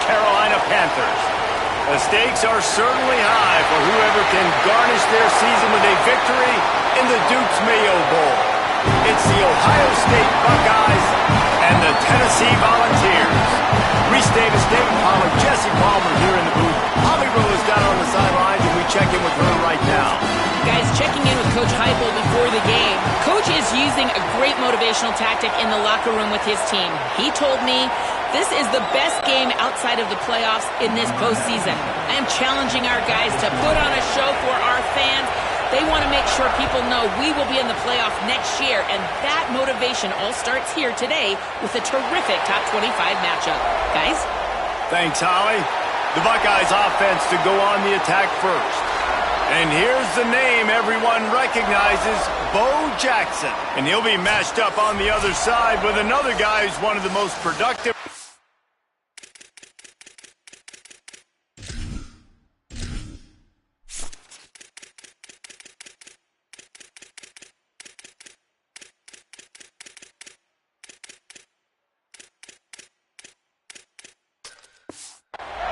Carolina Panthers. The stakes are certainly high for whoever can garnish their season with a victory in the Duke's Mayo Bowl. It's the Ohio State Buckeyes and the Tennessee Volunteers. Reese Davis, David Pollard, Jesse Palmer here in the booth. Holly Rowe is down on the sidelines, and we check in with her right now. Guys, checking in with Coach Heupel before the game. Coach is using a great motivational tactic in the locker room with his team. He told me this is the best game outside of the playoffs in this postseason. I am challenging our guys to put on a show for our fans. They want to make sure people know we will be in the playoff next year, and that motivation all starts here today with a terrific top 25 matchup. Guys? Thanks, Holly. The Buckeyes offense to go on the attack first. And here's the name everyone recognizes, Bo Jackson. And he'll be matched up on the other side with another guy who's one of the most productive.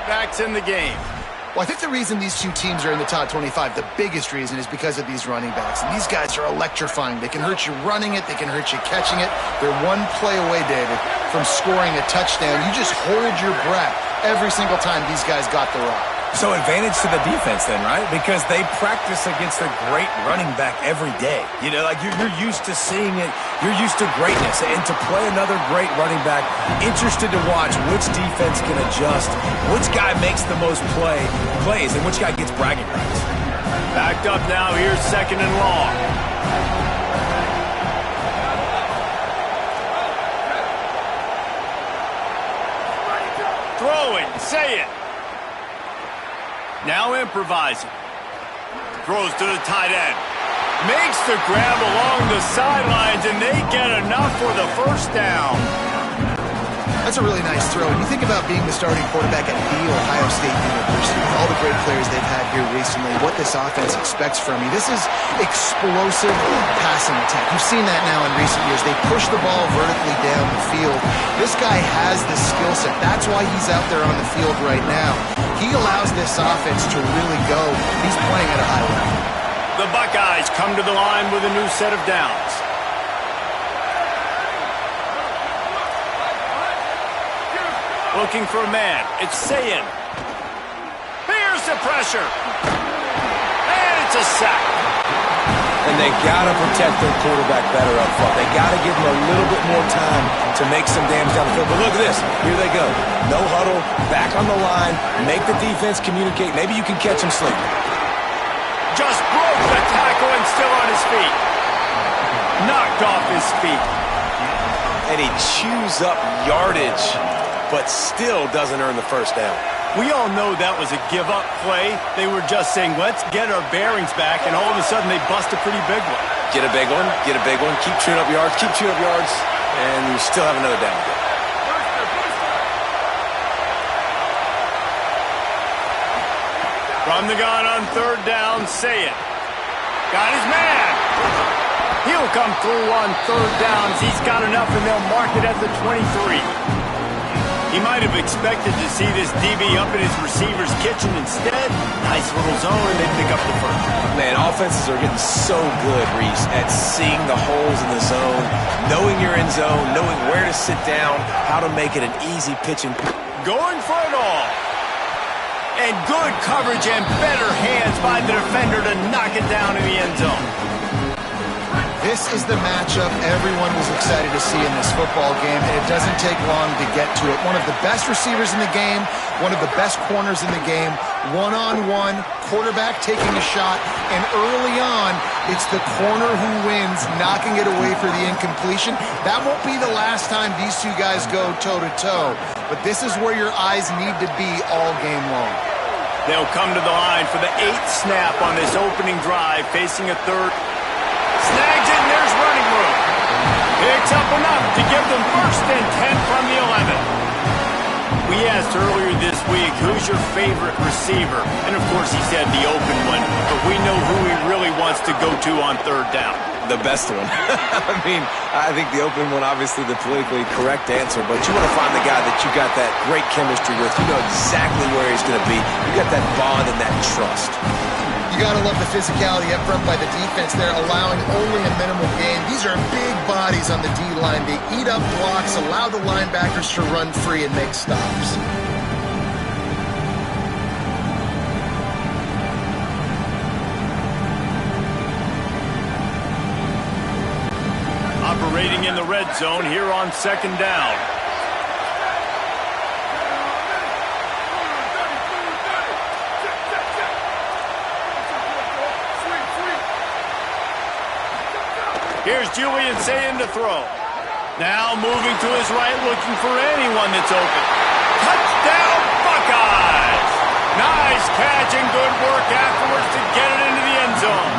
Backs in the game. Well, I think the reason these two teams are in the top 25, the biggest reason, is because of these running backs. And these guys are electrifying. They can hurt you running it. They can hurt you catching it. They're one play away, David, from scoring a touchdown. You just hold your breath every single time these guys got the rock. So advantage to the defense then, right? Because they practice against a great running back every day. You know, like you're used to seeing it. You're used to greatness. And to play another great running back, interested to watch which defense can adjust, which guy makes the most plays, and which guy gets bragging rights. Backed up now. Here's second and long. Throw it. Say it. Now improvising. Throws to the tight end. Makes the grab along the sidelines, and they get enough for the first down. That's a really nice throw. When you think about being the starting quarterback at the Ohio State University, with all the great players they've had here recently, what this offense expects from you, this is explosive passing attack. You've seen that now in recent years. They push the ball vertically down the field. This guy has the skill set. That's why he's out there on the field right now. He allows this offense to really go. He's playing at a high level. The Buckeyes come to the line with a new set of downs. Looking for a man. It's Sayin. Here's the pressure. And it's a sack. And they got to protect their quarterback better up front. They got to give him a little bit more time to make some damage down the field. But look at this. Here they go. No huddle. Back on the line. Make the defense communicate. Maybe you can catch him sleeping. Just broke the tackle and still on his feet. Knocked off his feet. And he chews up yardage, but still doesn't earn the first down. We all know that was a give-up play. They were just saying, let's get our bearings back, and all of a sudden they bust a pretty big one. Get a big one, get a big one, keep chewing up yards, and you still have another down. From the gun on third down, Say it. Got his man. He'll come through on third downs. He's got enough, and they'll mark it at the 23. He might have expected to see this DB up in his receiver's kitchen. Instead, nice little zone, and they pick up the first. Man, offenses are getting so good, Reese, at seeing the holes in the zone, knowing you're in zone, knowing where to sit down, how to make it an easy pitch. Going for it all. And good coverage and better hands by the defender to knock it down in the end zone. This is the matchup everyone was excited to see in this football game, and it doesn't take long to get to it. One of the best receivers in the game, one of the best corners in the game, one-on-one, quarterback taking a shot, and early on, it's the corner who wins, knocking it away for the incompletion. That won't be the last time these two guys go toe-to-toe, but this is where your eyes need to be all game long. They'll come to the line for the 8th snap on this opening drive, facing a third. Snags it, and there's running room. Picks up enough to give them first and 10 from the 11. We asked earlier this week, who's your favorite receiver? And, of course, he said the open one. But we know who he really wants to go to on third down. The best one. I mean, I think the open one, obviously the politically correct answer, but you want to find the guy that you got that great chemistry with. You know exactly where he's going to be. You got that bond and that trust. You got to love the physicality up front by the defense there, allowing only a minimal gain. These are big bodies on the D-line. They eat up blocks, allow the linebackers to run free and make stops. Operating in the red zone here on second down. Here's Julian saying to throw. Now moving to his right, looking for anyone that's open. Touchdown, Buckeyes! Nice catch and good work afterwards to get it into the end zone.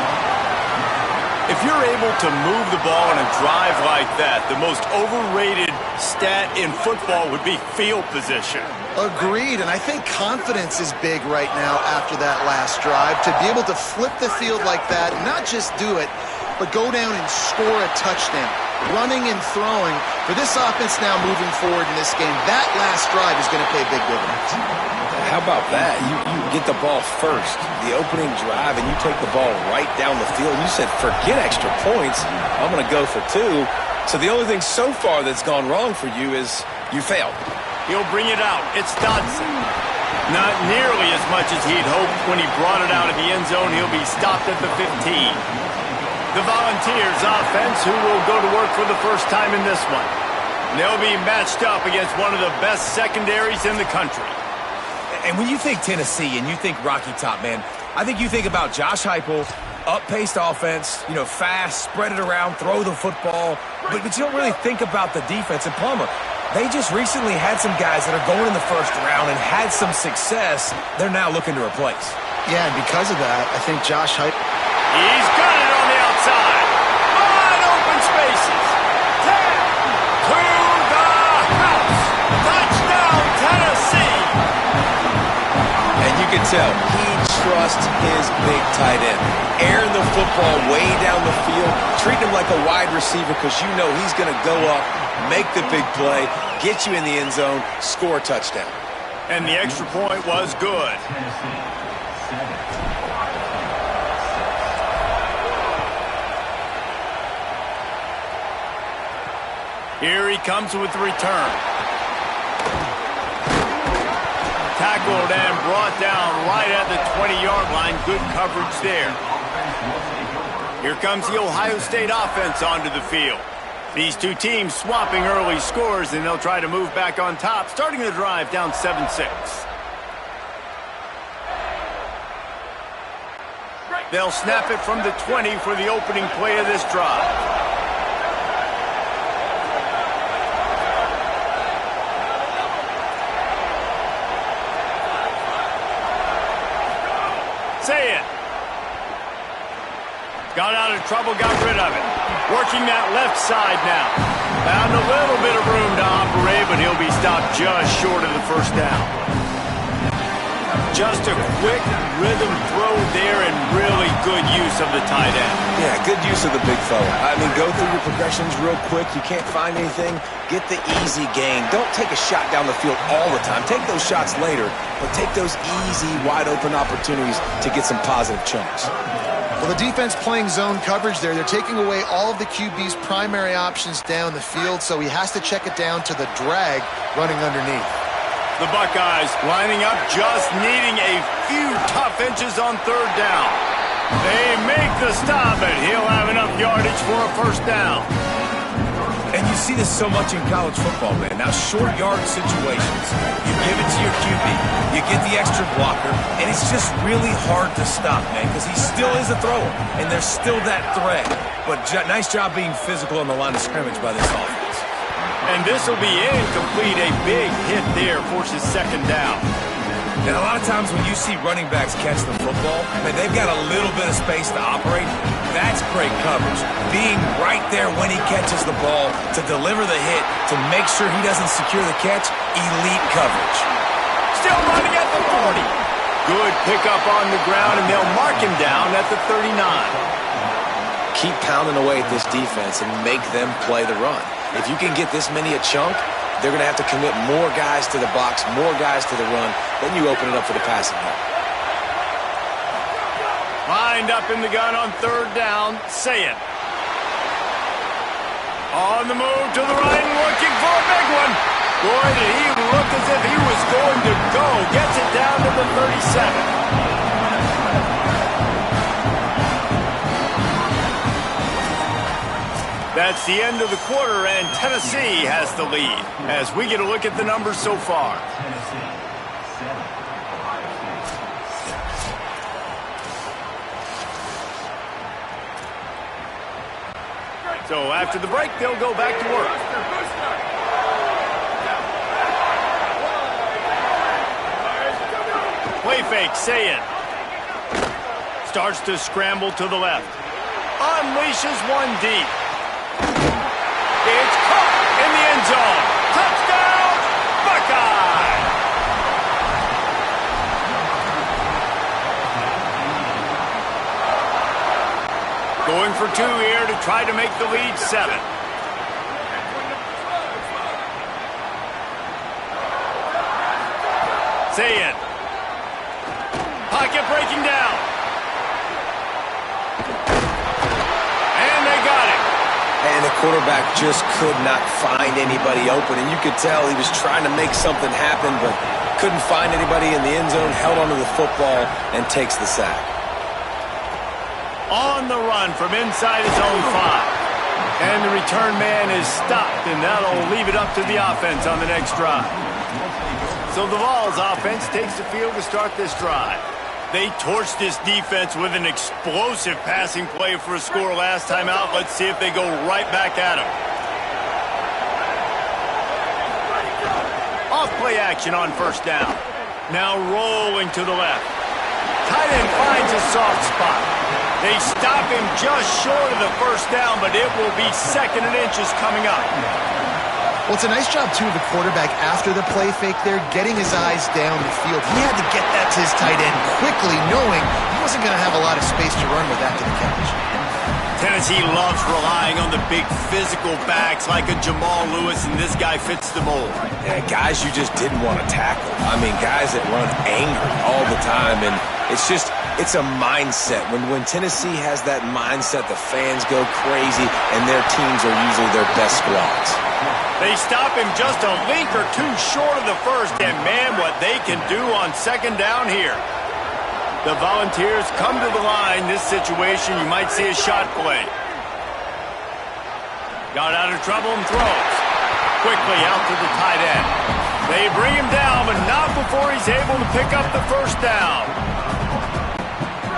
If you're able to move the ball in a drive like that, the most overrated stat in football would be field position. Agreed, and I think confidence is big right now after that last drive. To be able to flip the field like that, not just do it, but go down and score a touchdown. Running and throwing, for this offense now moving forward in this game, that last drive is going to pay big dividends. How about that? You get the ball first, the opening drive, and you take the ball right down the field. You said, forget extra points. I'm going to go for 2. So the only thing so far that's gone wrong for you is you failed. He'll bring it out. It's Dodson. Not nearly as much as he'd hoped when he brought it out of the end zone. He'll be stopped at the 15. The Volunteers offense, who will go to work for the first time in this one. They'll be matched up against one of the best secondaries in the country. And when you think Tennessee and you think Rocky Top, man, I think you think about Josh Heupel, up-paced offense, you know, fast, spread it around, throw the football. But you don't really think about the defense. And Plummer, they just recently had some guys that are going in the first round and had some success they're now looking to replace. Yeah, and because of that, I think Josh Heupel... He's got it on the outside. Wide open spaces. 10 to the house. Touchdown, Tennessee. And you can tell he trusts his big tight end. Airing the football way down the field, treating him like a wide receiver because you know he's going to go up, make the big play, get you in the end zone, score a touchdown. And the extra point was good. Here he comes with the return. Tackled and brought down right at the 20-yard line. Good coverage there. Here comes the Ohio State offense onto the field. These two teams swapping early scores, and they'll try to move back on top, starting the drive down 7-6. They'll snap it from the 20 for the opening play of this drive. Say it. Got out of trouble, got rid of it. Working that left side now. Found a little bit of room to operate, but he'll be stopped just short of the first down. Just a quick rhythm throw there and really good use of the tight end. Yeah, good use of the big fella. I mean, go through your progressions real quick. You can't find anything. Get the easy gain. Don't take a shot down the field all the time. Take those shots later, but take those easy, wide-open opportunities to get some positive chunks. Well, the defense playing zone coverage there. They're taking away all of the QB's primary options down the field, so he has to check it down to the drag running underneath. The Buckeyes lining up, just needing a few tough inches on third down. They make the stop, and he'll have enough yardage for a first down. And you see this so much in college football, man. Now, short yard situations, you give it to your QB, you get the extra blocker, and it's just really hard to stop, man, because he still is a thrower, and there's still that threat. But nice job being physical on the line of scrimmage by this offense. And this will be incomplete. A big hit there forces second down. And a lot of times when you see running backs catch the football, man, they've got a little bit of space to operate. That's great coverage. Being right there when he catches the ball to deliver the hit, to make sure he doesn't secure the catch, elite coverage. Still running at the 40. Good pickup on the ground, and they'll mark him down at the 39. keep pounding away at this defense and make them play the run. If you can get this many a chunk, they're going to have to commit more guys to the box, more guys to the run. Then you open it up for the passing game. Lined up in the gun on third down, Sayin. On the move to the right and looking for a big one. Boy, did he look as if he was going to go. Gets it down to the 37. That's the end of the quarter, and Tennessee has the lead as we get a look at the numbers so far. So after the break, they'll go back to work. Play fake, Sayin. Starts to scramble to the left. Unleashes one deep. It's caught in the end zone. Touchdown, Buckeye! Going for two here to try to make the lead 7. Sayin. Pocket breaking down. And they got it. And the quarterback just could not find anybody open. And you could tell he was trying to make something happen, but couldn't find anybody in the end zone, held onto the football, and takes the sack. On the run from inside his own 5. And the return man is stopped, and that'll leave it up to the offense on the next drive. So the Vols offense takes the field to start this drive. They torched this defense with an explosive passing play for a score last time out. Let's see if they go right back at him. Off play action on first down. Now rolling to the left. Tight end finds a soft spot. They stop him just short of the first down, but it will be 2nd and inches coming up. Well, it's a nice job, too, of the quarterback after the play fake there, getting his eyes down the field. He had to get that to his tight end quickly, knowing he wasn't going to have a lot of space to run with that to the catch. Tennessee loves relying on the big physical backs like a Jamal Lewis, and this guy fits the mold. Yeah, guys you just didn't want to tackle. I mean, guys that run angry all the time, and it's a mindset. When Tennessee has that mindset, the fans go crazy, and their teams are usually their best squads. They stop him just a link or two short of the first, and man, what they can do on 2nd down here. The Volunteers come to the line. This situation, you might see a shot play. Got out of trouble and throws. Quickly out to the tight end. They bring him down, but not before he's able to pick up the first down.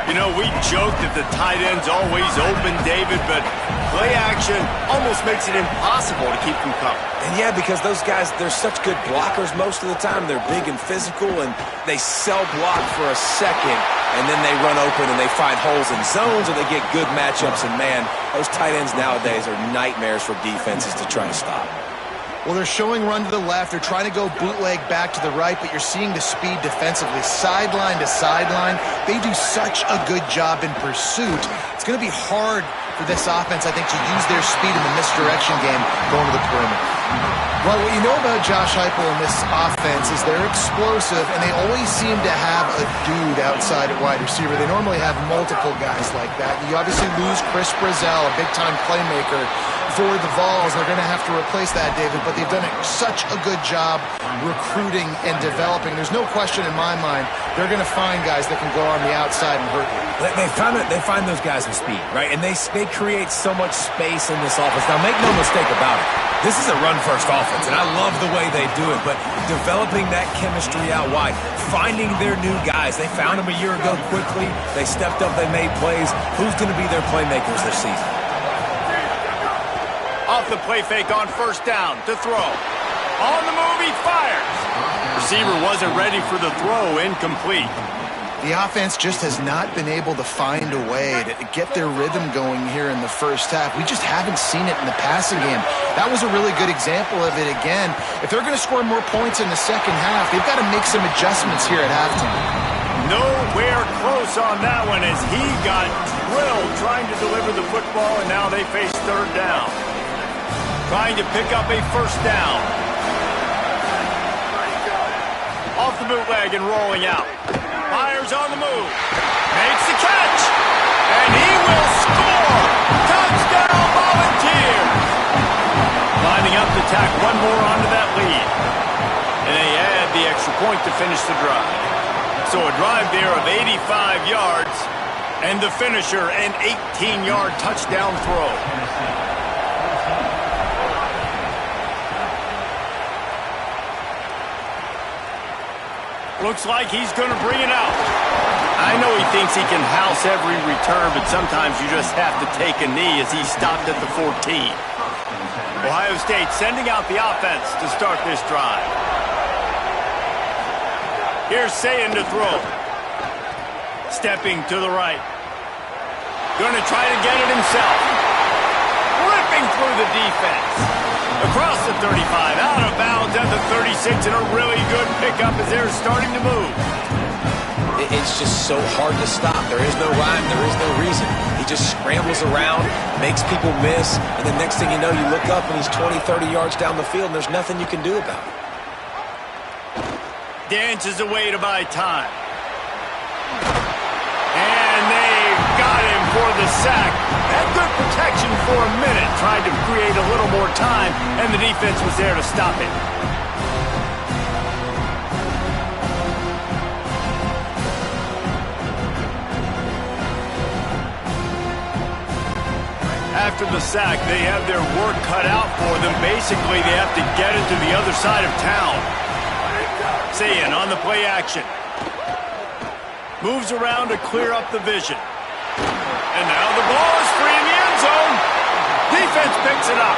You know, we joke that the tight end's always open, David, but play action almost makes it impossible to keep them covered. And yeah, because those guys, they're such good blockers most of the time. They're big and physical, and they cell block for a second, and then they run open and they find holes in zones, or they get good matchups. And man, those tight ends nowadays are nightmares for defenses to try to stop. Well, they're showing run to the left. They're trying to go bootleg back to the right, but you're seeing the speed defensively, sideline to sideline. They do such a good job in pursuit. It's going to be hard for this offense, I think, to use their speed in the misdirection game going to the perimeter. Well, what you know about Josh Heupel in this offense is they're explosive, and they always seem to have a dude outside at wide receiver. They normally have multiple guys like that. You obviously lose Chris Brazzell, a big-time playmaker, for the Vols. They're going to have to replace that, David, but they've done such a good job recruiting and developing. There's no question in my mind they're going to find guys that can go on the outside and hurt you. They find those guys with speed, right? And they create so much space in this offense. Now, make no mistake about it. This is a run-first offense, and I love the way they do it, but developing that chemistry out wide, finding their new guys. They found them a year ago quickly. They stepped up. They made plays. Who's going to be their playmakers this season? Off the play fake on first down to throw. On the move, he fires. Receiver wasn't ready for the throw, incomplete. The offense just has not been able to find a way to get their rhythm going here in the first half. We just haven't seen it in the passing game. That was a really good example of it again. If they're going to score more points in the second half, they've got to make some adjustments here at halftime. Nowhere close on that one as he got drilled trying to deliver the football, and now they face third down. Trying to pick up a first down. Off the bootleg and rolling out. Fires on the move. Makes the catch. And he will score. Touchdown Volunteers. Lining up to tack one more onto that lead. And they add the extra point to finish the drive. So a drive there of 85 yards. And the finisher, an 18-yard touchdown throw. Looks like he's going to bring it out. I know he thinks he can house every return, but sometimes you just have to take a knee as he stopped at the 14. Ohio State sending out the offense to start this drive. Here's Sayin to throw. Stepping to the right. Going to try to get it himself. Ripping through the defense. Across the 35, out of bounds at the 36, and a really good pickup as they're starting to move. It's just so hard to stop. There is no rhyme. There is no reason. He just scrambles around, makes people miss, and the next thing you know, you look up and he's 20, 30 yards down the field, and there's nothing you can do about it. Dances away to buy time. And they've got him for the sack. Had good protection for a minute. Tried to create a little more time, and the defense was there to stop it. After the sack, they have their work cut out for them. Basically, they have to get it to the other side of town. Sayin on the play action. Moves around to clear up the vision. And now the ball is free in the end zone. Defense picks it up.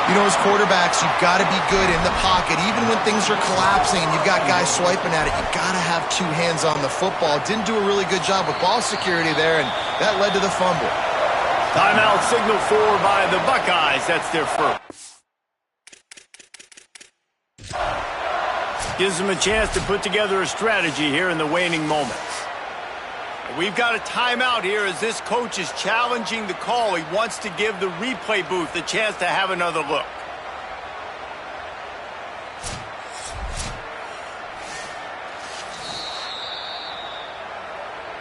You know, as quarterbacks, you've got to be good in the pocket. Even when things are collapsing and you've got guys swiping at it, you've got to have two hands on the football. Didn't do a really good job with ball security there, and that led to the fumble. Timeout signal for by the Buckeyes. That's their first. Gives them a chance to put together a strategy here in the waning moments. We've got a timeout here as this coach is challenging the call. He wants to give the replay booth a chance to have another look.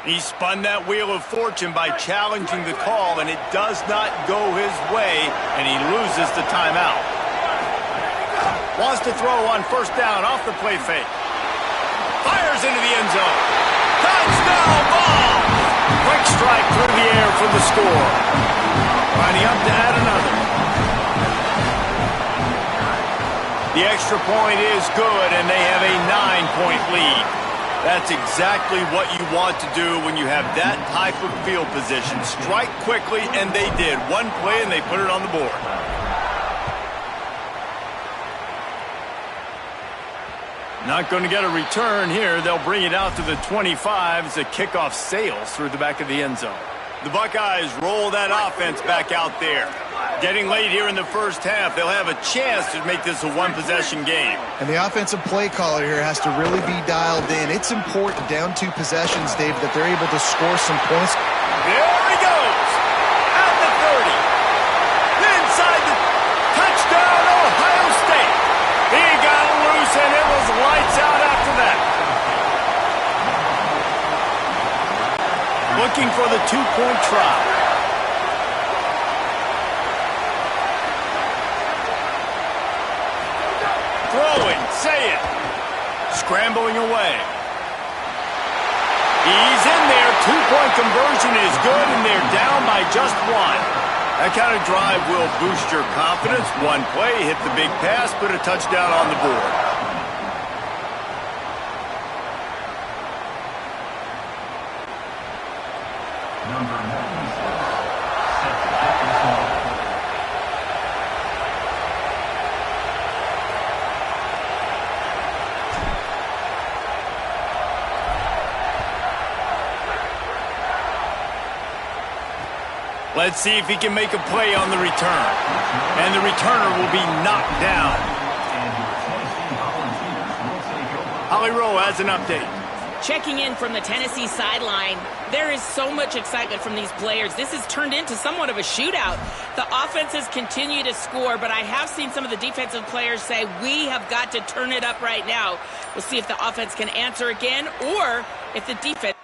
He spun that wheel of fortune by challenging the call, and it does not go his way, and he loses the timeout. Wants to throw on first down off the play fake. Fires into the end zone. Touchdown ball! Quick strike through the air for the score. Lining up to add another. The extra point is good, and they have a 9-point lead. That's exactly what you want to do when you have that type of field position. Strike quickly, and they did. One play, and they put it on the board. Not going to get a return here. They'll bring it out to the 25 as the kickoff sails through the back of the end zone. The Buckeyes roll that offense back out there. Getting late here in the first half, they'll have a chance to make this a one-possession game. And the offensive play caller here has to really be dialed in. It's important down 2 possessions, Dave, that they're able to score some points. There he goes! At the 30. Inside the touchdown, Ohio State. He got loose, and it was lights out after that. Looking for the 2-point try. Throwing, Sayin. Scrambling away. He's in there. 2-point conversion is good, and they're down by just 1. That kind of drive will boost your confidence. One play, hit the big pass, put a touchdown on the board. Let's see if he can make a play on the return. And the returner will be knocked down. Holly Rowe has an update. Checking in from the Tennessee sideline, there is so much excitement from these players. This has turned into somewhat of a shootout. The offenses continue to score, but I have seen some of the defensive players say, we have got to turn it up right now. We'll see if the offense can answer again or if the defense...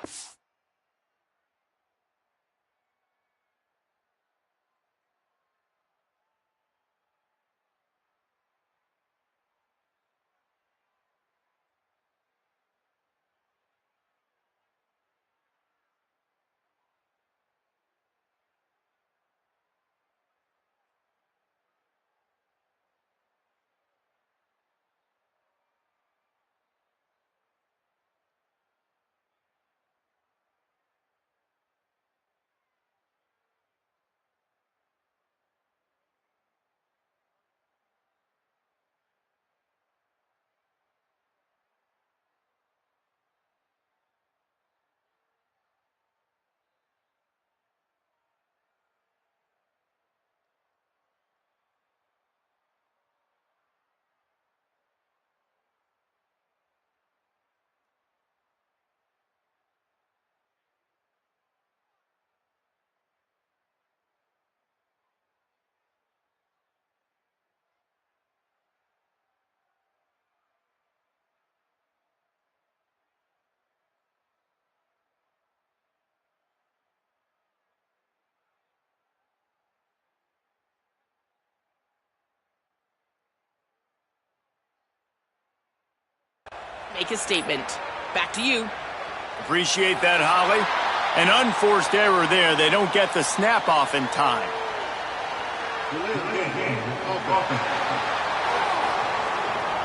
Make a statement. Back to you. Appreciate that, Holly. An unforced error there. They don't get the snap off in time.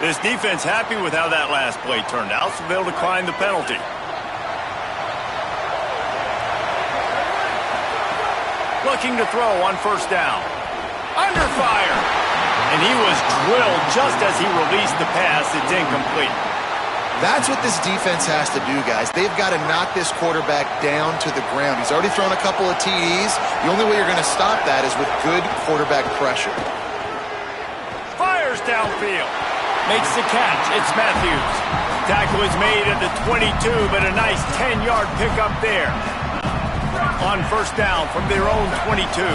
This defense happy with how that last play turned out, so they'll decline the penalty. Looking to throw on first down. Under fire. And he was drilled just as he released the pass. It's incomplete. That's what this defense has to do, guys. They've got to knock this quarterback down to the ground. He's already thrown a couple of TDs. The only way you're going to stop that is with good quarterback pressure. Fires downfield. Makes the catch. It's Matthews. Tackle is made at the 22, but a nice 10-yard pickup there. On first down from their own 22.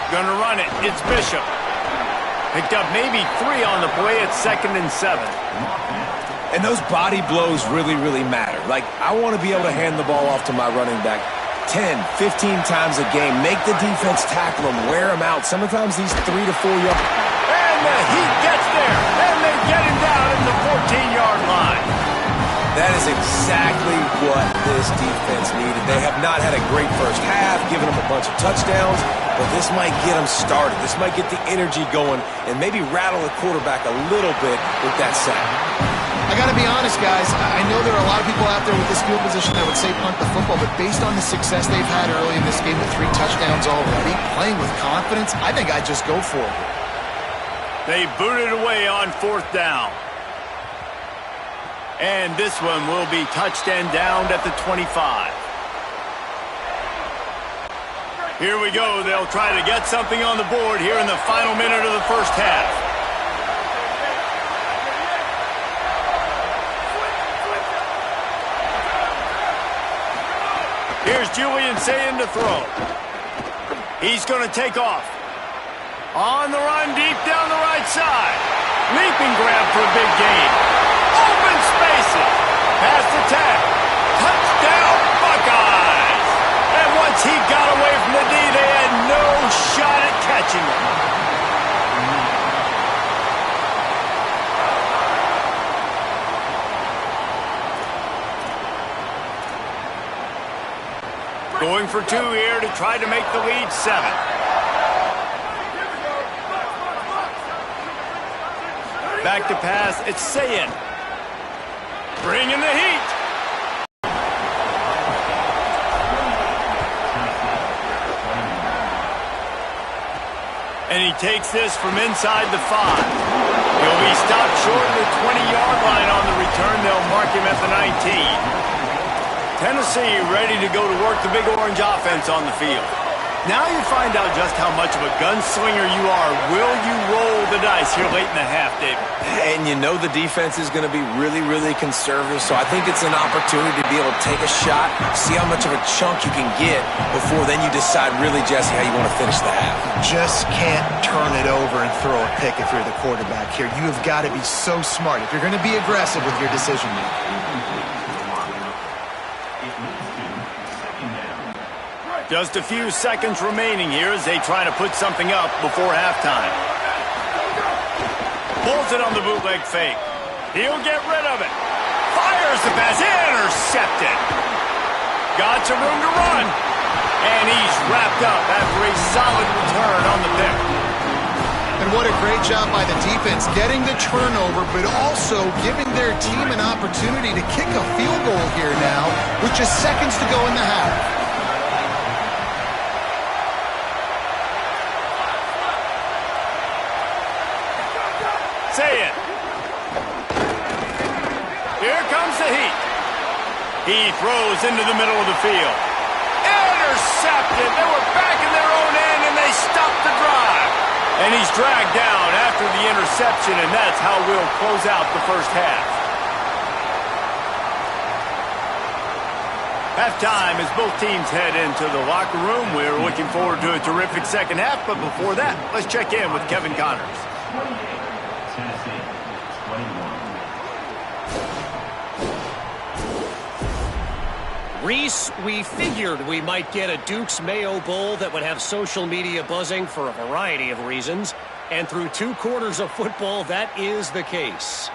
Gonna run it. It's Bishop. Picked up maybe 3 on the play at 2nd and 7. And those body blows really, really matter. Like, I want to be able to hand the ball off to my running back 10, 15 times a game. Make the defense tackle him, wear him out. Sometimes these 3 to 4 yards. And the Heat gets there, and they get him down at the 14-yard line. That is exactly what this defense needed. They have not had a great first half, giving them a bunch of touchdowns, but this might get them started. This might get the energy going and maybe rattle the quarterback a little bit with that sack. I got to be honest, guys. I know there are a lot of people out there with this field position that would say punt the football, but based on the success they've had early in this game with 3 touchdowns already, playing with confidence, I think I'd just go for it. They booted away on 4th down. And this one will be touched and downed at the 25. Here we go. They'll try to get something on the board here in the final minute of the first half. Here's Julian saying to throw. He's going to take off. On the run, deep down the right side. Leaping grab for a big gain. Open spaces. Past the tag. Touchdown, Buckeyes. And once he got away from the D, they had no shot at catching him. Going for 2 here to try to make the lead 7. Back to pass, it's Sayin. Bringing the heat. And he takes this from inside the 5. He'll be stopped short of the 20-yard line on the return. They'll mark him at the 19. Tennessee ready to go to work the Big Orange offense on the field. Now you find out just how much of a gunslinger you are. Will you roll the dice here late in the half, David? And you know the defense is going to be really, really conservative, so I think it's an opportunity to be able to take a shot, see how much of a chunk you can get before then you decide really, Jesse, how you want to finish the half. Just can't turn it over and throw a pick if you're the quarterback here. You have got to be so smart if you're going to be aggressive with your decision making. Just a few seconds remaining here as they try to put something up before halftime. Pulls it on the bootleg fake. He'll get rid of it. Fires the pass. Intercepted. Got some room to run. And he's wrapped up after a solid return on the pick. And what a great job by the defense getting the turnover, but also giving their team an opportunity to kick a field goal here now with just seconds to go in the half. Say it. Here comes the heat. He throws into the middle of the field. Intercepted. They were back in their own end, and they stopped the drive. And he's dragged down after the interception, and that's how we'll close out the first half. Halftime as both teams head into the locker room. We're looking forward to a terrific second half, but before that, let's check in with Kevin Connors. Reese, we figured we might get a Duke's Mayo Bowl that would have social media buzzing for a variety of reasons. And through 2 quarters of football, that is the case.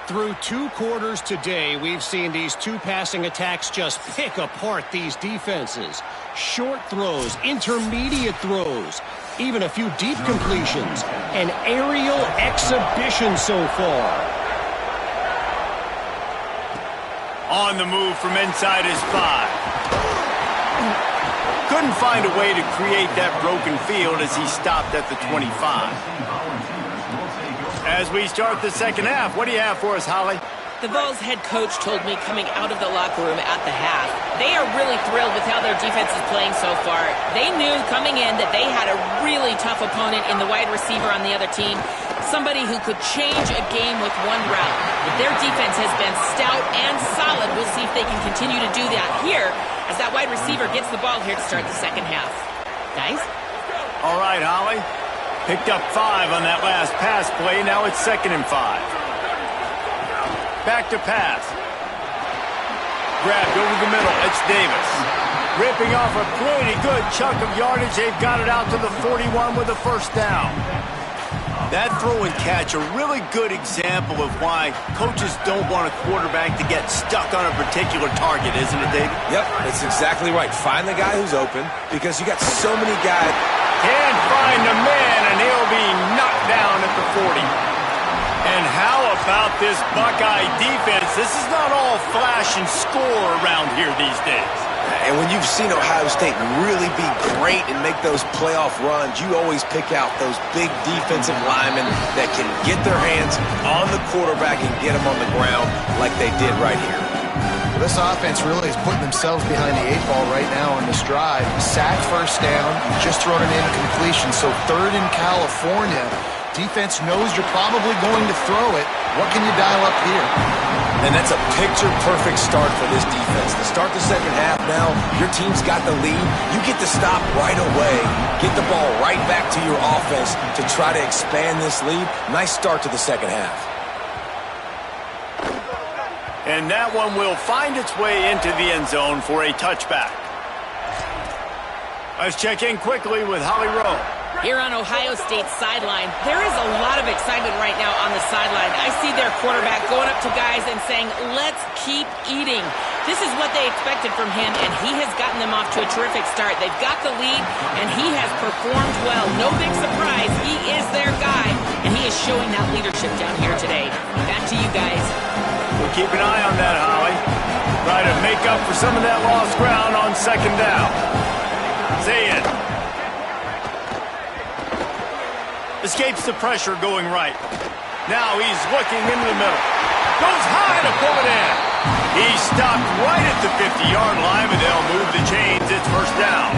Through 2 quarters today, we've seen these 2 passing attacks just pick apart these defenses. Short throws, intermediate throws, even a few deep completions. An aerial exhibition so far. On the move from inside his 5. Couldn't find a way to create that broken field as he stopped at the 25. As we start the second half, what do you have for us, Holly? The Vols head coach told me coming out of the locker room at the half, they are really thrilled with how their defense is playing so far. They knew coming in that they had a really tough opponent in the wide receiver on the other team, somebody who could change a game with one route. But their defense has been stout and solid. We'll see if they can continue to do that here as that wide receiver gets the ball here to start the second half. Guys? All right, Holly. Picked up 5 on that last pass play. Now it's 2nd and 5. Back to pass. Grabbed over the middle. It's Davis. Ripping off a pretty good chunk of yardage. They've got it out to the 41 with a first down. That throw and catch, a really good example of why coaches don't want a quarterback to get stuck on a particular target, isn't it, David? Yep, that's exactly right. Find the guy who's open because you got so many guys. Can't find a man, and he'll be knocked down at the 40. And how about this Buckeye defense? This is not all flash and score around here these days. And when you've seen Ohio State really be great and make those playoff runs, you always pick out those big defensive linemen that can get their hands on the quarterback and get him on the ground like they did right here. Well, this offense really is putting themselves behind the 8 ball right now on this drive. Sack, first down, just thrown an incompletion, so 3rd in California. Defense knows you're probably going to throw it. What can you dial up here? And that's a picture-perfect start for this defense. To start the second half now, your team's got the lead. You get to stop right away, get the ball right back to your offense to try to expand this lead. Nice start to the second half. And that one will find its way into the end zone for a touchback. Let's check in quickly with Holly Rowe. Here on Ohio State's sideline, there is a lot of excitement right now on the sideline. I see their quarterback going up to guys and saying, let's keep eating. This is what they expected from him, and he has gotten them off to a terrific start. They've got the lead, and he has performed well. No big surprise. He is their guy, and he is showing that leadership down here today. Back to you guys. We'll keep an eye on that, Holly. Try to make up for some of that lost ground on second down. Say it. Escapes the pressure going right. Now he's looking into the middle. Goes high to pull it in. He stopped right at the 50-yard line, but they'll move the chains. It's first down.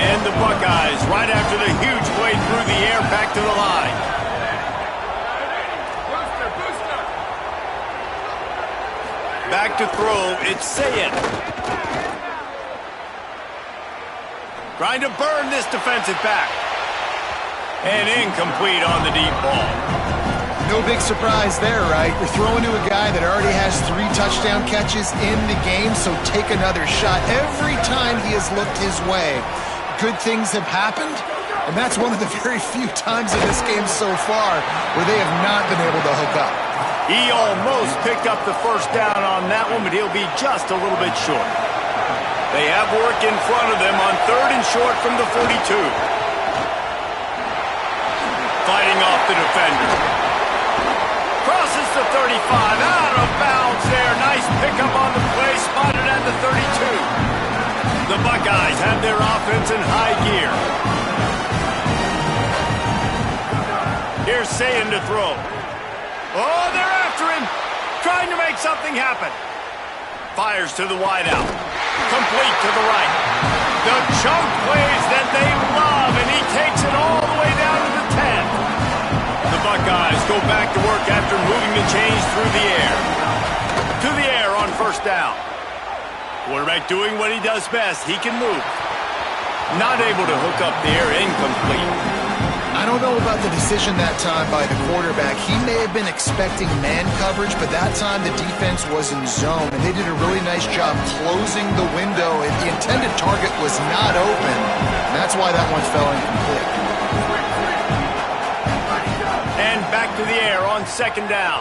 And the Buckeyes, right after the huge play through the air, back to the line. Back to throw, it's Sayin. Trying to burn this defensive back. And incomplete on the deep ball. No big surprise there, right? You're throwing to a guy that already has 3 touchdown catches in the game, so take another shot. Every time he has looked his way, good things have happened, and that's one of the very few times in this game so far where they have not been able to hook up. He almost picked up the first down on that one, but he'll be just a little bit short. They have work in front of them on 3rd and short from the 42. Fighting off the defender. Crosses the 35, out of bounds there. Nice pickup on the play, spotted at the 32. The Buckeyes have their offense in high gear. Here's Sayin to throw. Oh, they're after him, trying to make something happen. Fires to the wideout. Complete to the right. The chunk plays that they love, and he takes it all the way down to the 10. The Buckeyes go back to work after moving the chains through the air. To the air on 1st down. Quarterback doing what he does best. He can move. Not able to hook up there, incomplete. I don't know about the decision that time by the quarterback. He may have been expecting man coverage, but that time the defense was in zone, and they did a really nice job closing the window. The intended target was not open, and that's why that one fell incomplete. And back to the air on 2nd down.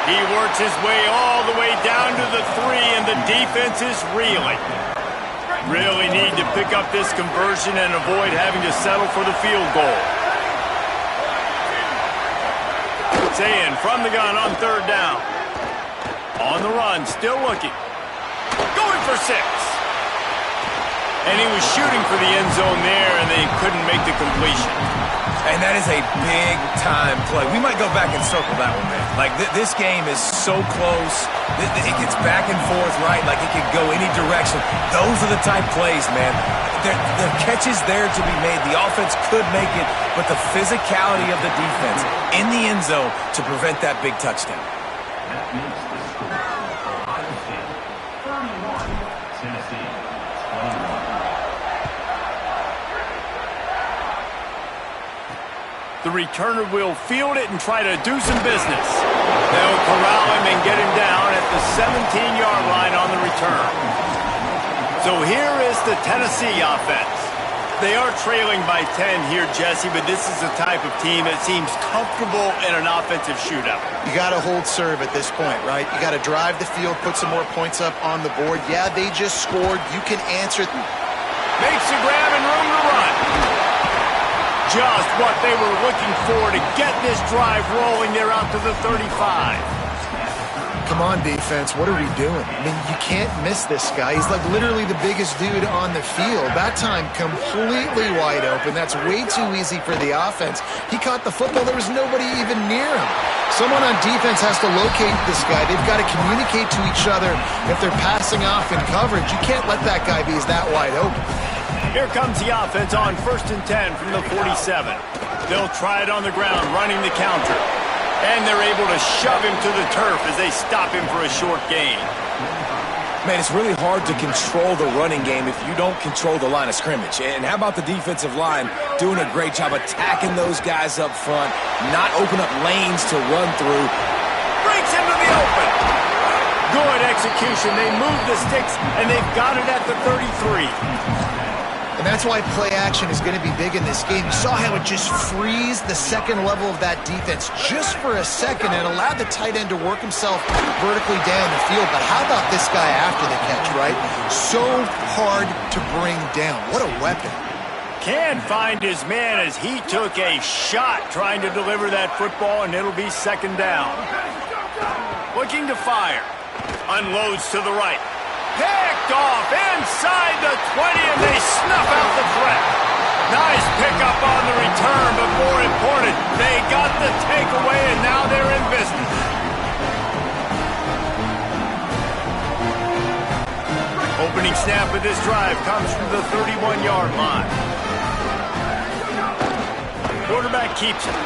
He works his way all the way down to the 3, and the defense is reeling. Really need to pick up this conversion and avoid having to settle for the field goal. Sayin from the gun on 3rd down. On the run, still looking. Going for 6. And he was shooting for the end zone there, and they couldn't make the completion. And that is a big-time play. We might go back and circle that one, man. Like, this game is so close. It gets back and forth, right? Like, it could go any direction. Those are the type plays, man. The catch is there to be made. The offense could make it, but the physicality of the defense in the end zone to prevent that big touchdown. That makes the score Ohio State 31, Tennessee 21. The returner will field it and try to do some business. They'll corral him and get him down at the 17-yard line on the return. So here is the Tennessee offense. They are trailing by 10 here, Jesse, but this is the type of team that seems comfortable in an offensive shootout. You got to hold serve at this point, right? You got to drive the field, put some more points up on the board. Yeah, they just scored. You can answer. Makes the grab and room to run. Just what they were looking for to get this drive rolling there out to the 35. Come on, defense. What are we doing? I mean, you can't miss this guy. He's like literally the biggest dude on the field. That time, completely wide open. That's way too easy for the offense. He caught the football. There was nobody even near him. Someone on defense has to locate this guy. They've got to communicate to each other if they're passing off in coverage. You can't let that guy be that wide open. Here comes the offense on 1st and 10 from the 47. They'll try it on the ground, running the counter. And they're able to shove him to the turf as they stop him for a short gain. Man, it's really hard to control the running game if you don't control the line of scrimmage. And how about the defensive line doing a great job attacking those guys up front, not open up lanes to run through. Breaks into the open. Good execution. They move the sticks, and they've got it at the 33. And that's why play action is going to be big in this game. You saw how it just frees the second level of that defense just for a second and allowed the tight end to work himself vertically down the field. But how about this guy after the catch, right? So hard to bring down. What a weapon. Can't find his man as he took a shot trying to deliver that football, and it'll be 2nd down. Looking to fire. Unloads to the right. Picked off inside the 20, and they snuff out the threat. Nice pickup on the return, but more important, they got the takeaway, and now they're in business. opening snap of this drive comes from the 31-yard line. Quarterback keeps it.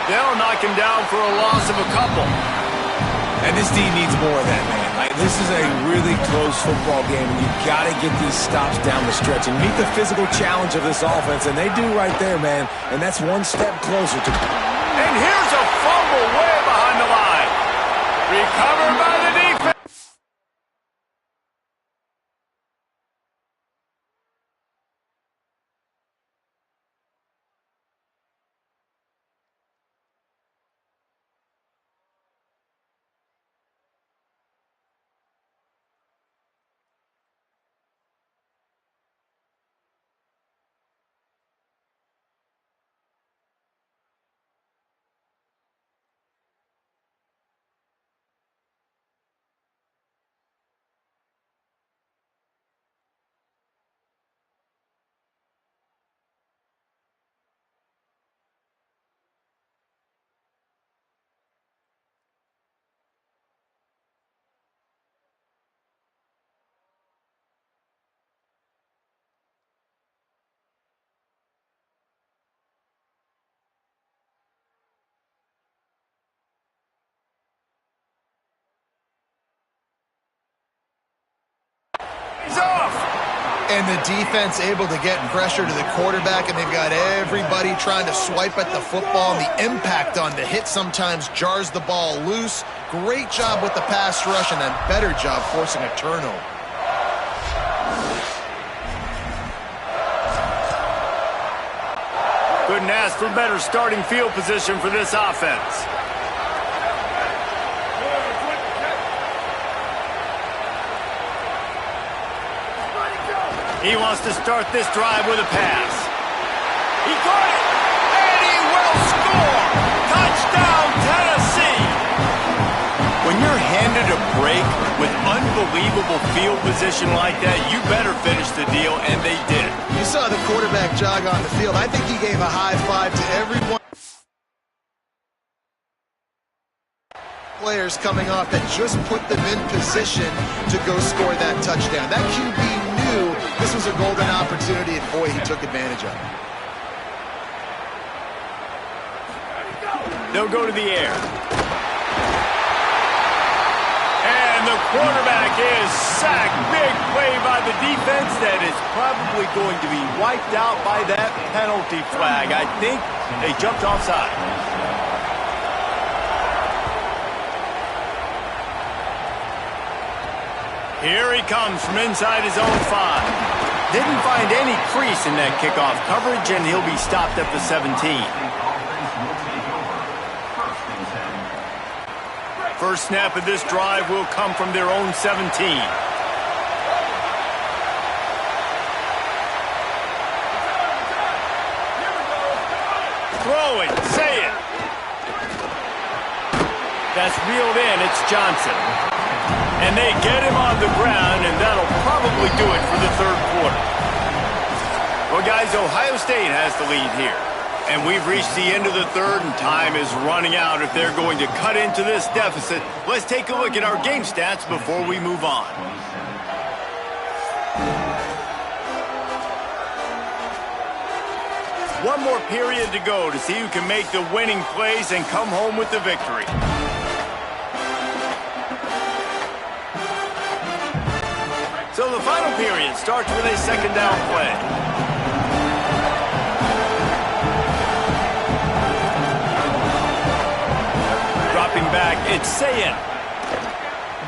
They'll knock him down for a loss of a couple. And this team needs more of that, man. Like, this is a really close football game, and you've got to get these stops down the stretch and meet the physical challenge of this offense, and they do right there, man. And that's one step closer to... And here's a fumble way behind the line. Recovered by the defense. He's off. And the defense able to get pressure to the quarterback, and they've got everybody trying to swipe at the football, and the impact on the hit sometimes jars the ball loose. Great job with the pass rush, and a better job forcing a turnover. Couldn't ask for better starting field position for this offense. He wants to start this drive with a pass. He caught it, and he will score! Touchdown, Tennessee! When you're handed a break with unbelievable field position like that, you better finish the deal, and they did. You saw the quarterback jog on the field. I think he gave a high five to everyone. Players coming off that just put them in position to go score that touchdown. That QB knew this was a golden opportunity, and boy, he took advantage of it. They'll go to the air. And the quarterback is sacked. Big play by the defense that is probably going to be wiped out by that penalty flag. I think they jumped offside. Here he comes from inside his own 5. Didn't find any crease in that kickoff coverage, and he'll be stopped at the 17. First snap of this drive will come from their own 17. Throw it, say it. That's reeled in, it's Johnson. And they get him on the ground, and that'll probably do it for the third quarter. Well, guys, Ohio State has the lead here. And we've reached the end of the third, and time is running out if they're going to cut into this deficit. Let's take a look at our game stats before we move on. One more period to go to see who can make the winning plays and come home with the victory. So the final period starts with a second down play. Dropping back, it's Sayin.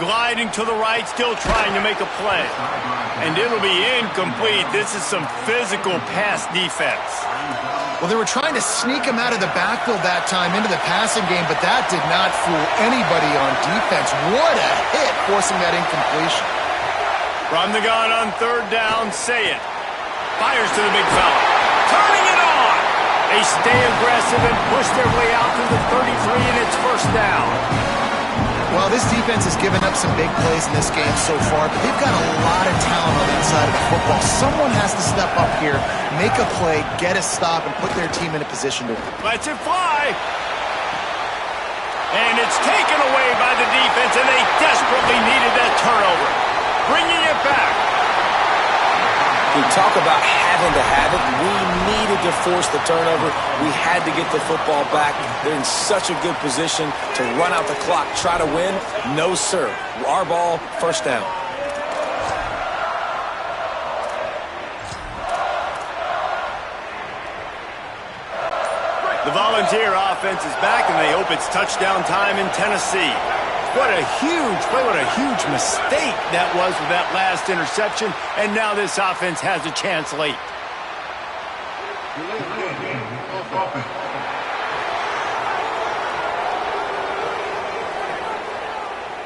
Gliding to the right, still trying to make a play. And it'll be incomplete. This is some physical pass defense. Well, they were trying to sneak him out of the backfield that time into the passing game, but that did not fool anybody on defense. What a hit, forcing that incompletion. From the gun on third down, Sayin. Fires to the big fella. Turning it on! They stay aggressive and push their way out to the 33, and it's first down. Well, this defense has given up some big plays in this game so far, but they've got a lot of talent on that side of the football. Someone has to step up here, make a play, get a stop, and put their team in a position to win. Lets it fly. And it's taken away by the defense, and they desperately needed that turnover. Bringing it back. You talk about having to have it. We needed to force the turnover. We had to get the football back. They're in such a good position to run out the clock, try to win. No, sir. Our ball, first down. The Volunteer offense is back, and they hope it's touchdown time in Tennessee. What a huge play, what a huge mistake that was with that last interception, and now this offense has a chance late.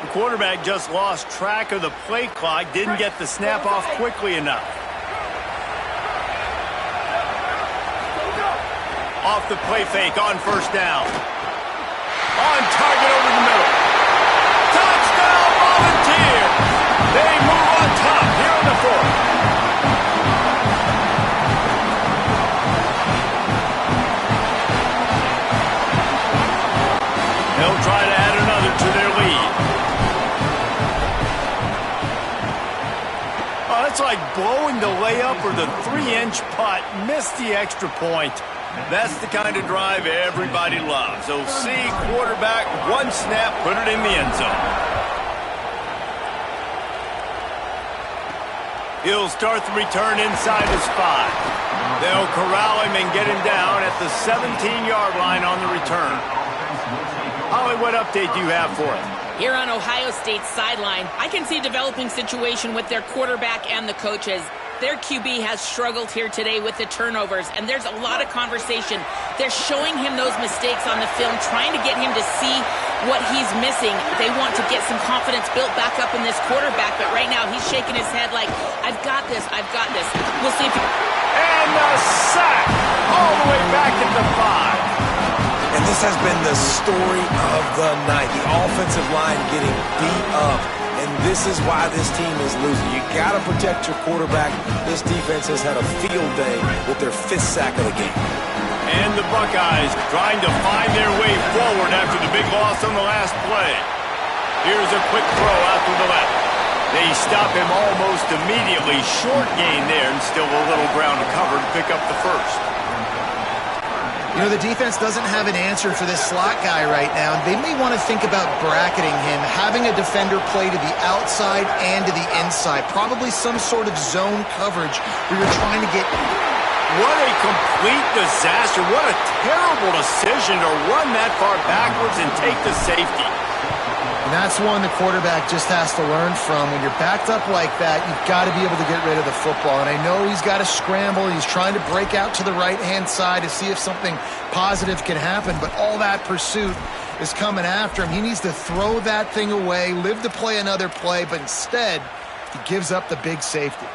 The quarterback just lost track of the play clock, didn't get the snap off quickly enough. Off the play fake on first down. On target over the middle. Touchdown Volunteer! They move on top here in the fourth. They'll try to add another to their lead. Oh, that's like blowing the layup or the 3-inch putt. Missed the extra point. That's the kind of drive everybody loves. So see, quarterback, one snap, put it in the end zone. He'll start the return inside his 5. They'll corral him and get him down at the 17-yard line on the return. Holly, what update do you have for us? Here on Ohio State's sideline, I can see a developing situation with their quarterback and the coaches. Their QB has struggled here today with the turnovers, and there's a lot of conversation. They're showing him those mistakes on the film, trying to get him to see what he's missing. They want to get some confidence built back up in this quarterback, but right now he's shaking his head like, I've got this, I've got this. We'll see if he... And the sack all the way back at the 5. And this has been the story of the night. The offensive line getting beat up. And this is why this team is losing. You got to protect your quarterback. This defense has had a field day with their 5th sack of the game. And the Buckeyes trying to find their way forward after the big loss on the last play. Here's a quick throw out to the left. They stop him almost immediately. Short gain there, and still a little ground to cover to pick up the first. You know, the defense doesn't have an answer for this slot guy right now. They may want to think about bracketing him, having a defender play to the outside and to the inside. Probably some sort of zone coverage where you're trying to get... What a complete disaster. What a terrible decision to run that far backwards and take the safety. And that's one the quarterback just has to learn from. When you're backed up like that, you've got to be able to get rid of the football. And I know he's got to scramble. He's trying to break out to the right-hand side to see if something positive can happen. But all that pursuit is coming after him. He needs to throw that thing away, live to play another play. But instead, he gives up the big safety.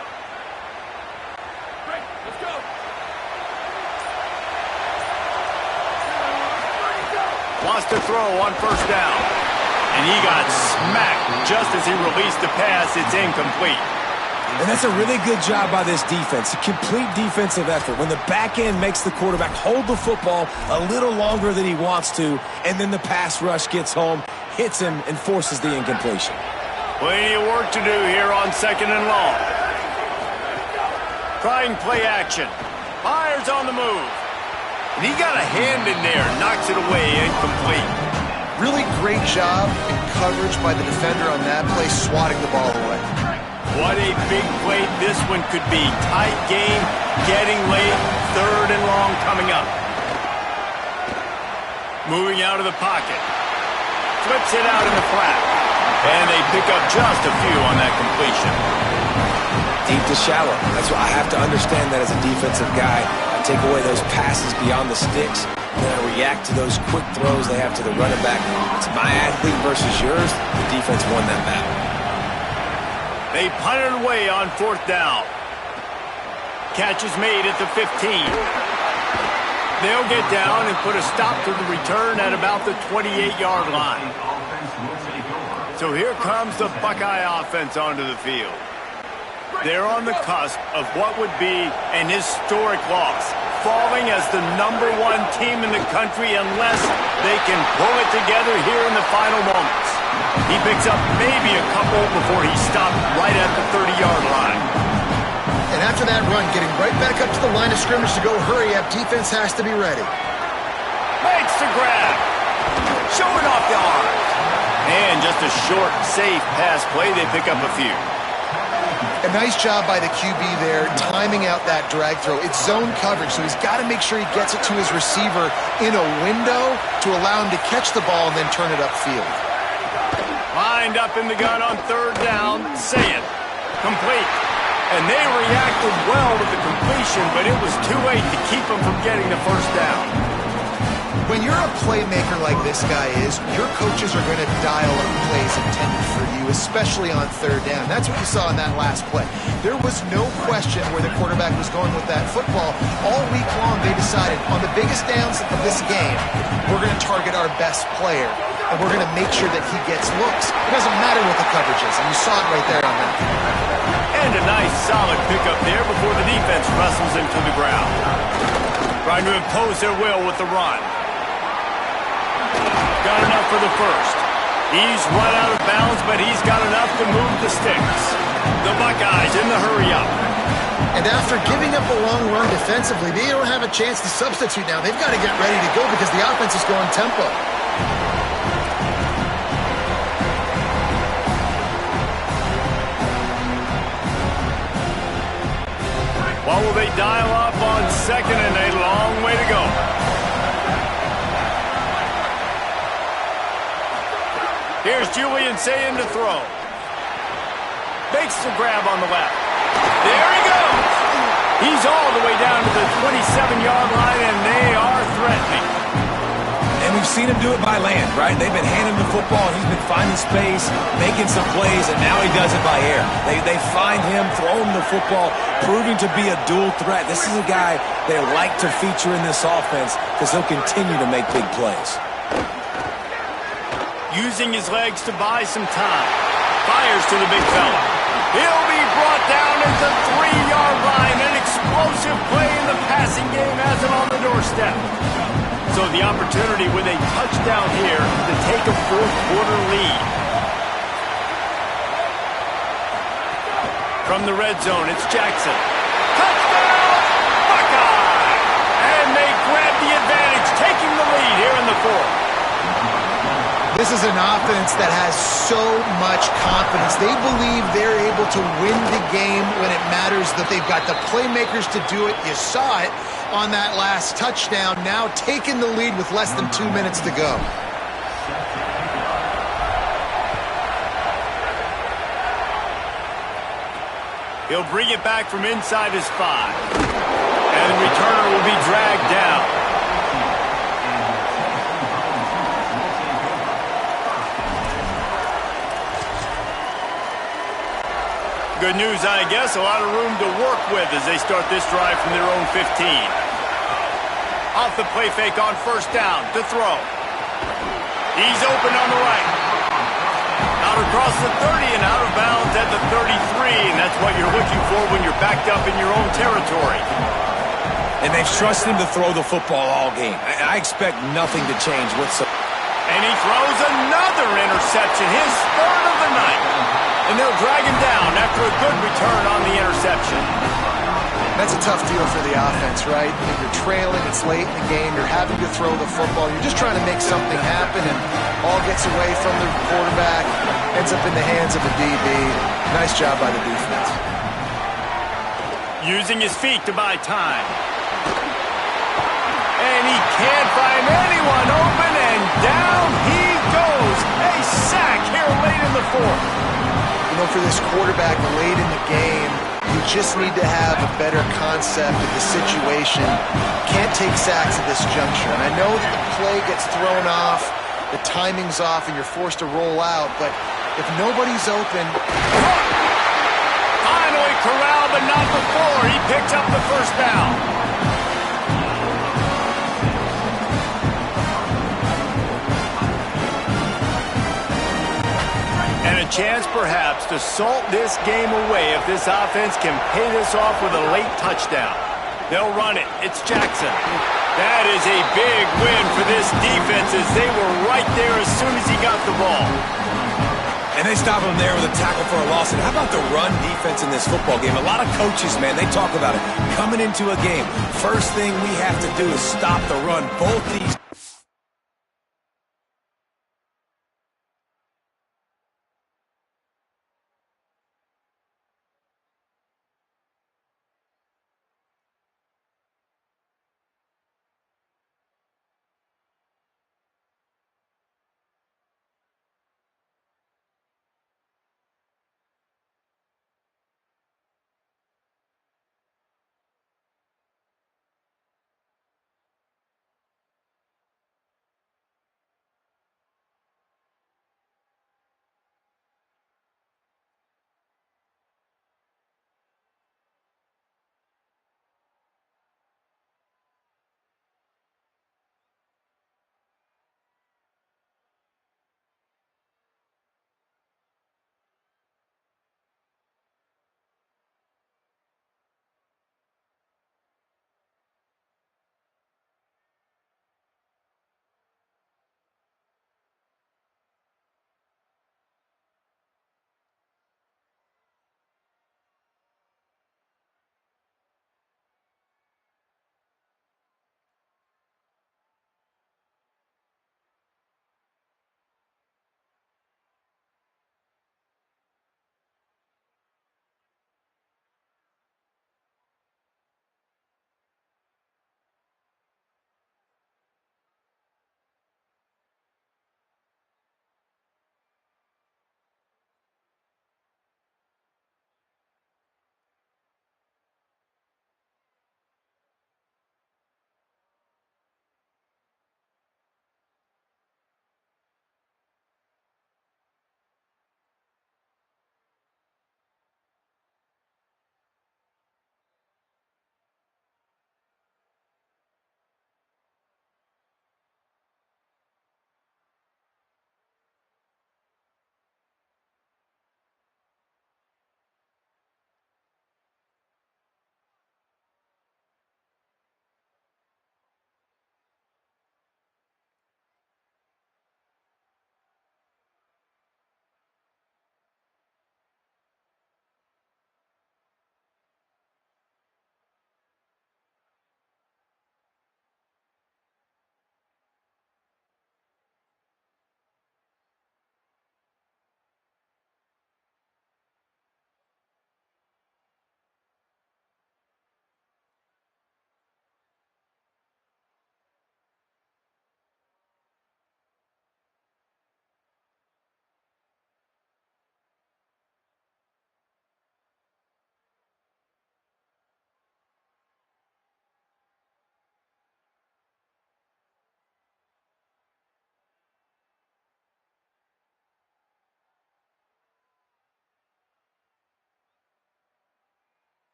Wants to throw on first down. And he got smacked just as he released the pass. It's incomplete. And that's a really good job by this defense. A complete defensive effort. When the back end makes the quarterback hold the football a little longer than he wants to, and then the pass rush gets home, hits him, and forces the incompletion. Plenty of work to do here on 2nd and long. Trying play action. Fires on the move. And he got a hand in there, knocks it away, incomplete. Really great job in coverage by the defender on that play, swatting the ball away. What a big play this one could be. Tight game, getting late, 3rd and long coming up. Moving out of the pocket. Flips it out in the flat. And they pick up just a few on that completion. Deep to shallow. That's why I have to understand that as a defensive guy. I take away those passes beyond the sticks. And then I react to those quick throws they have to the running back. It's my athlete versus yours. The defense won that battle. They punt it away on 4th down. Catch is made at the 15. They'll get down and put a stop to the return at about the 28-yard line. So here comes the Buckeye offense onto the field. They're on the cusp of what would be an historic loss, falling as the #1 team in the country unless they can pull it together here in the final moments. He picks up maybe a couple before he stopped right at the 30-yard line. And And after that run, getting right back up to the line of scrimmage to go hurry up, defense has to be ready. Makes the grab. Showing off the arms. And just a short, safe pass play. They pick up a few. A nice job by the QB there, timing out that drag throw. It's zone coverage, so he's got to make sure he gets it to his receiver in a window to allow him to catch the ball and then turn it upfield. Lined up in the gun on third down. Say it. Complete. And they reacted well with the completion, but it was too late to keep them from getting the first down. When you're a playmaker like this guy is, your coaches are going to dial up plays intended for you, especially on third down. That's what you saw in that last play. There was no question where the quarterback was going with that football. All week long, they decided on the biggest downs of this game, we're going to target our best player, and we're going to make sure that he gets looks. It doesn't matter what the coverage is, and you saw it right there on that. And a nice, solid pickup there before the defense wrestles him to the ground. Trying to impose their will with the run. Got enough for the first. He's run out of bounds, but he's got enough to move the sticks. The Buckeyes in the hurry-up. And after giving up a long run defensively, they don't have a chance to substitute now. They've got to get ready to go because the offense is going tempo. What will they dial up on second and a long way to go? Here's Julian saying to throw. Makes the grab on the left. There he goes. He's all the way down to the 27-yard line, and they are threatening. And we've seen him do it by land, right? They've been handing the football. He's been finding space, making some plays, and now he does it by air. They find him, throw him the football, proving to be a dual threat. This is a guy they like to feature in this offense because he'll continue to make big plays. Using his legs to buy some time. Fires to the big fella. He'll be brought down at the 3-yard line. An explosive play in the passing game has him on the doorstep. So the opportunity with a touchdown here to take a fourth-quarter lead. From the red zone, it's Jackson. Touchdown, Buckeye! And they grab the advantage, taking the lead here in the fourth. This is an offense that has so much confidence. They believe they're able to win the game when it matters, that they've got the playmakers to do it. You saw it on that last touchdown, now taking the lead with less than 2 minutes to go. He'll bring it back from inside his 5. And the returner will be dragged down. Good news, I guess. A lot of room to work with as they start this drive from their own 15. Off the play fake on first down to throw. He's open on the right. Out across the 30 and out of bounds at the 33. And that's what you're looking for when you're backed up in your own territory. And they've trusted him to throw the football all game. I expect nothing to change whatsoever. And he throws another interception, his third of the night. And they'll drag him down after a good return on the interception. That's a tough deal for the offense, right? If you're trailing, it's late in the game, you're having to throw the football, you're just trying to make something happen, and all gets away from the quarterback, ends up in the hands of a DB. Nice job by the defense. Using his feet to buy time. And he can't find anyone open, and down he goes. A sack here late in the fourth. You know, for this quarterback late in the game, you just need to have a better concept of the situation. Can't take sacks at this juncture. And I know that the play gets thrown off, the timing's off, and you're forced to roll out, but if nobody's open... Finally corralled, but not before. He picks up the first down. And a chance, perhaps, to salt this game away if this offense can pay this off with a late touchdown. They'll run it. It's Jackson. That is a big win for this defense as they were right there as soon as he got the ball. And they stop him there with a tackle for a loss. And how about the run defense in this football game? A lot of coaches, man, they talk about it. Coming into a game, first thing we have to do is stop the run. Both these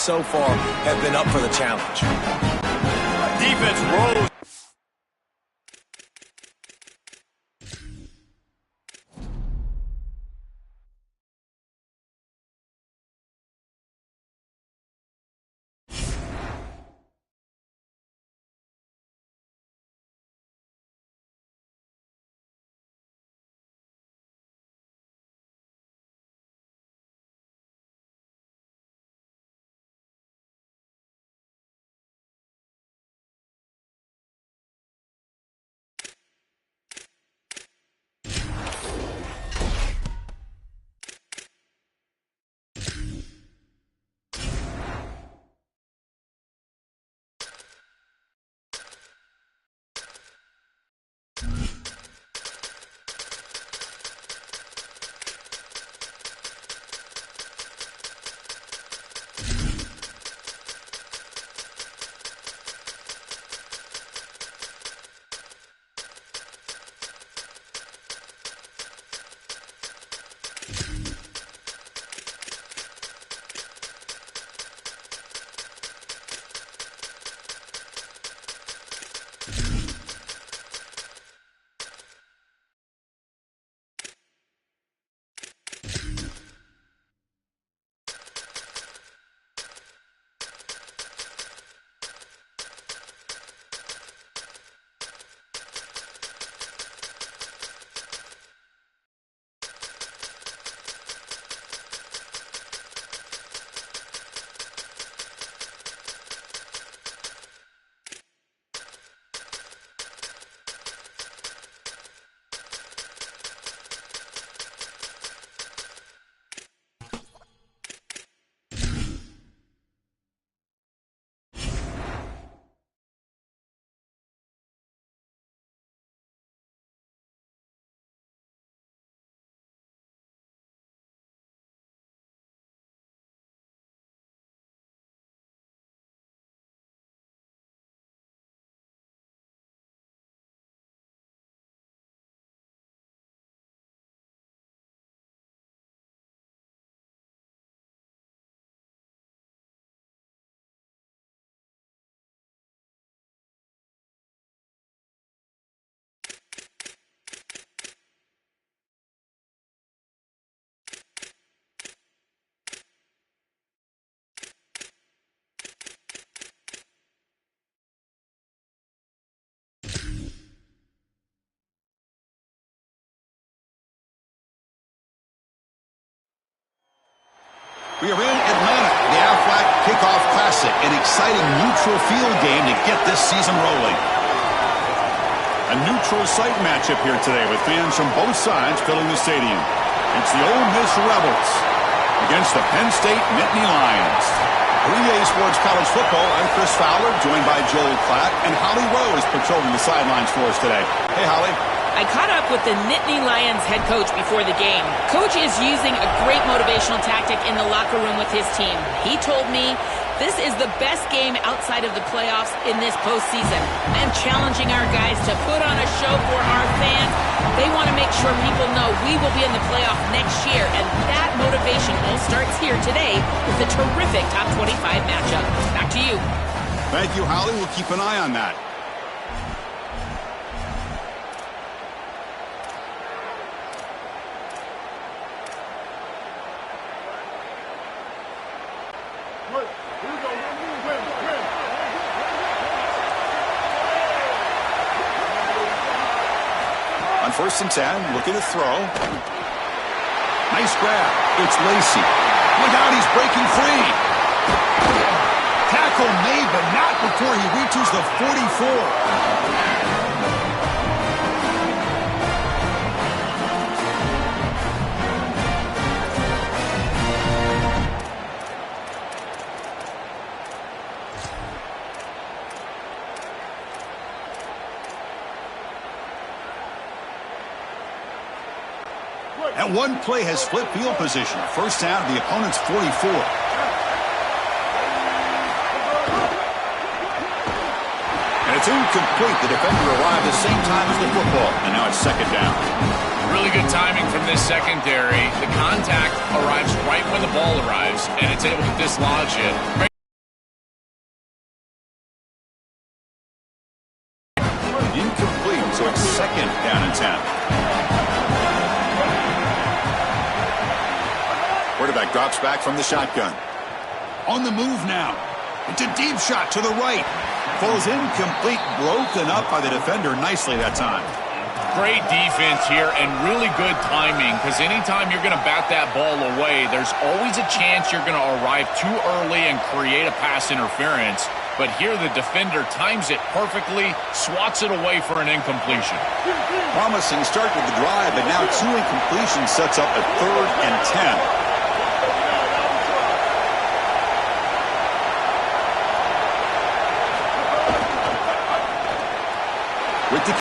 so far have been up for the challenge. Defense rolls. We are in Atlanta, the Aflac Kickoff Classic, an exciting neutral field game to get this season rolling. A neutral site matchup here today with fans from both sides filling the stadium. It's the Ole Miss Rebels against the Penn State Nittany Lions. For EA Sports College Football, I'm Chris Fowler, joined by Joel Klatt, and Holly Rowe is patrolling the sidelines for us today. Hey, Holly. I caught up with the Nittany Lions head coach before the game. Coach is using a great motivational tactic in the locker room with his team. He told me this is the best game outside of the playoffs in this postseason. And challenging our guys to put on a show for our fans. They want to make sure people know we will be in the playoff next year. And that motivation all starts here today with a terrific top 25 matchup. Back to you. Thank you, Holly. We'll keep an eye on that. On 1st and 10, looking to throw. Nice grab. It's Lacey. Look out, he's breaking free. Tackle made, but not before he reaches the 44. And one play has flipped field position. First down at the opponent's 44. And it's incomplete. The defender arrived at the same time as the football. And now it's 2nd down. Really good timing from this secondary. The contact arrives right when the ball arrives, and it's able to dislodge it. Incomplete, so it's second down and 10. Quarterback drops back from the shotgun. On the move now. It's a deep shot to the right. Falls incomplete, broken up by the defender nicely that time. Great defense here and really good timing, because anytime you're going to bat that ball away, there's always a chance you're going to arrive too early and create a pass interference. But here the defender times it perfectly, swats it away for an incompletion. Promising start with the drive, but now 2 incompletions sets up a 3rd and 10.